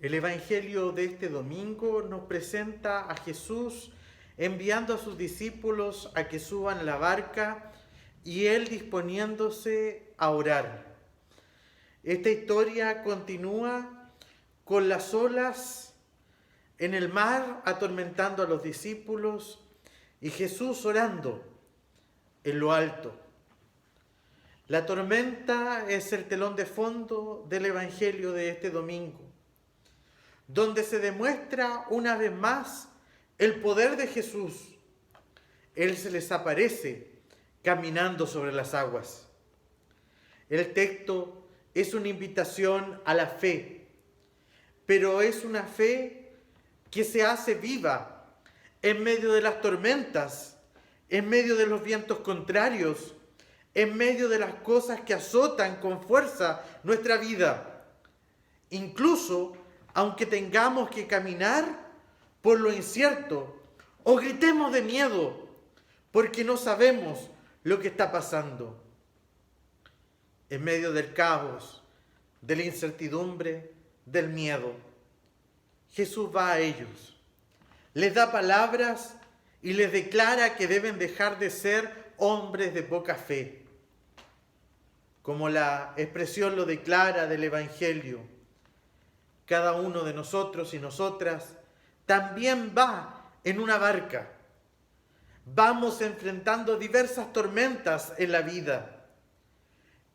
El Evangelio de este domingo nos presenta a Jesús enviando a sus discípulos a que suban a la barca y él disponiéndose a orar. Esta historia continúa con las olas en el mar atormentando a los discípulos y Jesús orando en lo alto. La tormenta es el telón de fondo del Evangelio de este domingo, donde se demuestra una vez más el poder de Jesús. Él se les aparece caminando sobre las aguas. El texto es una invitación a la fe, pero es una fe que se hace viva en medio de las tormentas, en medio de los vientos contrarios, en medio de las cosas que azotan con fuerza nuestra vida. Incluso aunque tengamos que caminar por lo incierto o gritemos de miedo porque no sabemos lo que está pasando. En medio del caos, de la incertidumbre, del miedo, Jesús va a ellos, les da palabras y les declara que deben dejar de ser hombres de poca fe. Como la expresión lo declara del Evangelio, cada uno de nosotros y nosotras también va en una barca. Vamos enfrentando diversas tormentas en la vida.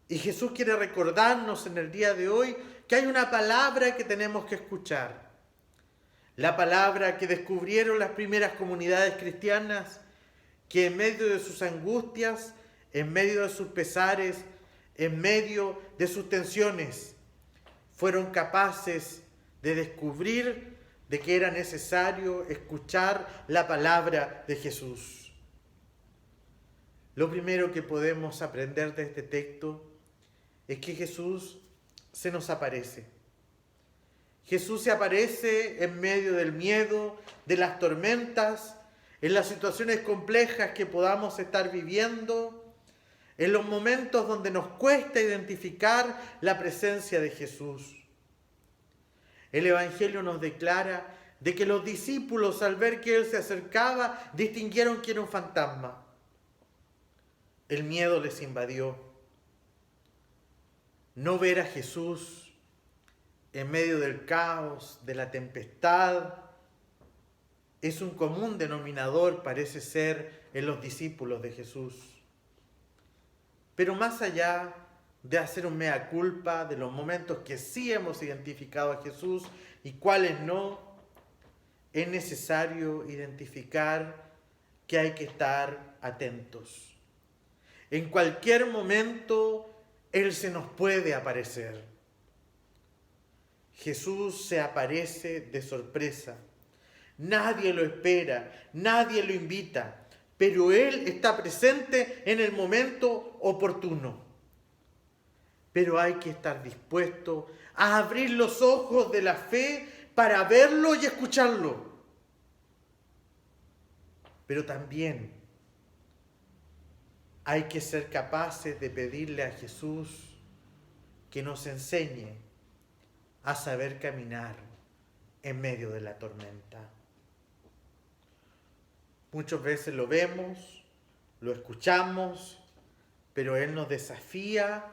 Y Jesús quiere recordarnos en el día de hoy que hay una palabra que tenemos que escuchar. La palabra que descubrieron las primeras comunidades cristianas, que en medio de sus angustias, en medio de sus pesares, en medio de sus tensiones, fueron capaces de descubrir de que era necesario escuchar la palabra de Jesús. Lo primero que podemos aprender de este texto es que Jesús se nos aparece. Jesús se aparece en medio del miedo, de las tormentas, en las situaciones complejas que podamos estar viviendo, en los momentos donde nos cuesta identificar la presencia de Jesús. El Evangelio nos declara de que los discípulos, al ver que Él se acercaba, distinguieron que era un fantasma. El miedo les invadió. No ver a Jesús en medio del caos, de la tempestad, es un común denominador, parece ser, en los discípulos de Jesús. Pero más allá de hacer un mea culpa de los momentos que sí hemos identificado a Jesús y cuáles no, es necesario identificar que hay que estar atentos. En cualquier momento Él se nos puede aparecer. Jesús se aparece de sorpresa. Nadie lo espera, nadie lo invita, pero Él está presente en el momento oportuno. Pero hay que estar dispuesto a abrir los ojos de la fe para verlo y escucharlo. Pero también hay que ser capaces de pedirle a Jesús que nos enseñe a saber caminar en medio de la tormenta. Muchas veces lo vemos, lo escuchamos, pero Él nos desafía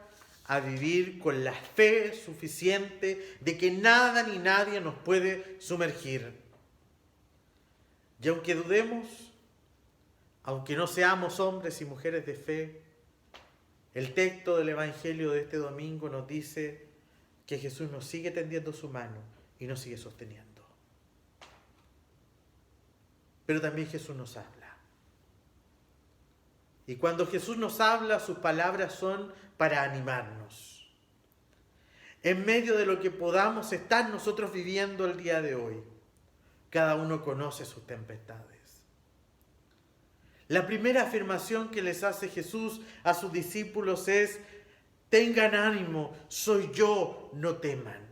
a vivir con la fe suficiente de que nada ni nadie nos puede sumergir. Y aunque dudemos, aunque no seamos hombres y mujeres de fe, el texto del Evangelio de este domingo nos dice que Jesús nos sigue tendiendo su mano y nos sigue sosteniendo. Pero también Jesús nos habla. Y cuando Jesús nos habla, sus palabras son para animarnos. En medio de lo que podamos estar nosotros viviendo el día de hoy, cada uno conoce sus tempestades. La primera afirmación que les hace Jesús a sus discípulos es: tengan ánimo, soy yo, no teman.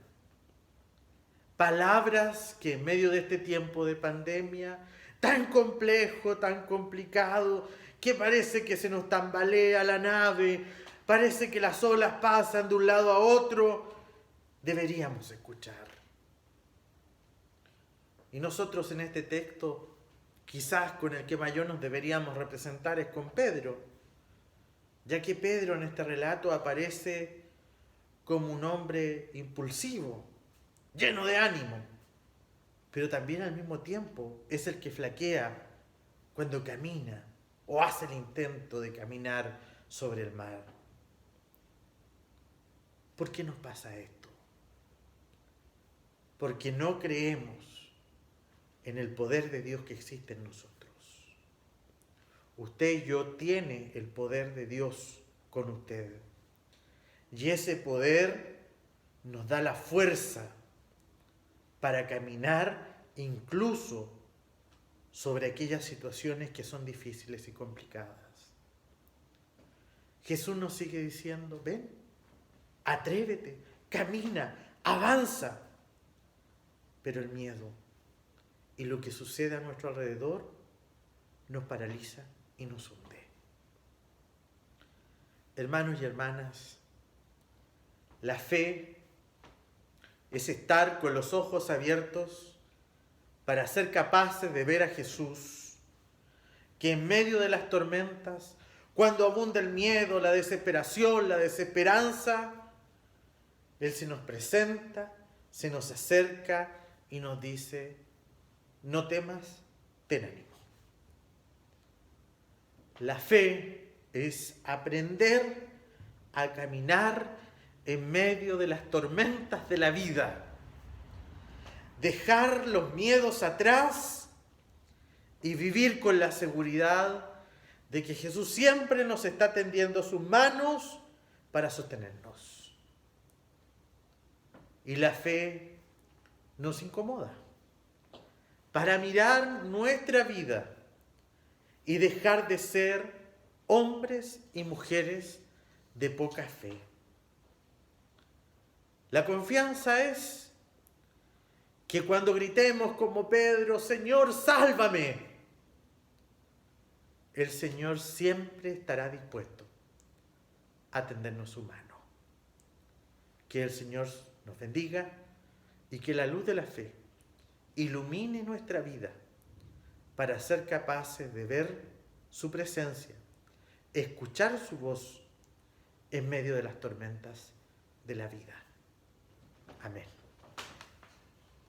Palabras que en medio de este tiempo de pandemia, tan complejo, tan complicado, que parece que se nos tambalea la nave, parece que las olas pasan de un lado a otro, deberíamos escuchar. Y nosotros en este texto, quizás con el que mayor nos deberíamos representar es con Pedro, ya que Pedro en este relato aparece como un hombre impulsivo, lleno de ánimo, pero también al mismo tiempo es el que flaquea cuando camina o hace el intento de caminar sobre el mar. ¿Por qué nos pasa esto? Porque no creemos en el poder de Dios que existe en nosotros. Usted y yo tiene el poder de Dios con usted. Y ese poder nos da la fuerza para caminar incluso sobre aquellas situaciones que son difíciles y complicadas. Jesús nos sigue diciendo, ven, atrévete, camina, avanza. Pero el miedo y lo que sucede a nuestro alrededor nos paraliza y nos hunde. Hermanos y hermanas, la fe es estar con los ojos abiertos para ser capaces de ver a Jesús, que en medio de las tormentas, cuando abunda el miedo, la desesperación, la desesperanza, Él se nos presenta, se nos acerca y nos dice, no temas, ten ánimo. La fe es aprender a caminar en medio de las tormentas de la vida, dejar los miedos atrás y vivir con la seguridad de que Jesús siempre nos está tendiendo sus manos para sostenernos. Y la fe nos incomoda para mirar nuestra vida y dejar de ser hombres y mujeres de poca fe. La confianza es que cuando gritemos como Pedro, Señor, sálvame, el Señor siempre estará dispuesto a tendernos su mano. Que el Señor nos bendiga y que la luz de la fe ilumine nuestra vida para ser capaces de ver su presencia, escuchar su voz en medio de las tormentas de la vida. Amén.